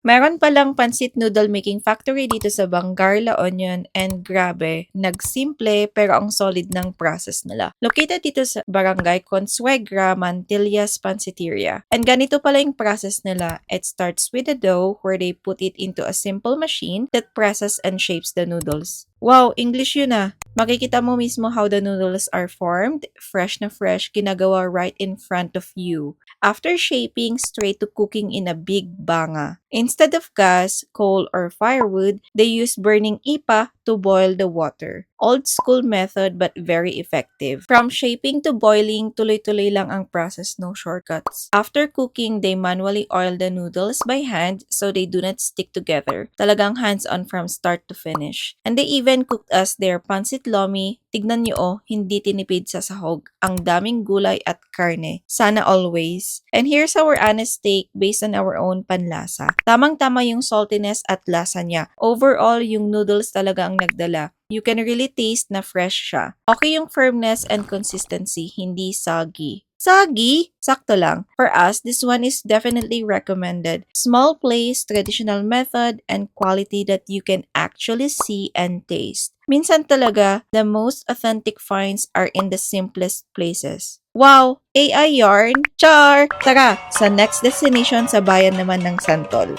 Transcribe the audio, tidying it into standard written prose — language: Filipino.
Meron palang pansit noodle making factory dito sa Bangar, La Union, and grabe, nagsimple pero ang solid ng process nila. Located dito sa Barangay Consuegra, Mantillas, Pansiteria. And ganito pala yung process nila. It starts with the dough where they put it into a simple machine that presses and shapes the noodles. Wow, English yun ah. Makikita mo mismo how the noodles are formed, fresh na fresh, ginagawa right in front of you. After shaping, straight to cooking in a big banga. Instead of gas, coal, or firewood, they use burning ipa to boil the water. Old school method but very effective. From shaping to boiling, tuloy-tuloy lang ang process, no shortcuts. After cooking, they manually oil the noodles by hand so they do not stick together. Talagang hands-on from start to finish. And they even cooked us their pancit lomi. Tignan nyo oh, hindi tinipid sa sahog. Ang daming gulay at karne. Sana always. And here's our honest take based on our own panlasa. Tamang-tama yung saltiness at lasa niya. Overall, yung noodles talaga ang nagdala. You can really taste na fresh siya. Okay yung firmness and consistency, hindi soggy. Soggy? Sakto lang. For us, this one is definitely recommended. Small place, traditional method, and quality that you can actually see and taste. Minsan talaga, the most authentic finds are in the simplest places. Wow! AI yarn? Char! Tara, sa next destination sa bayan naman ng Santol.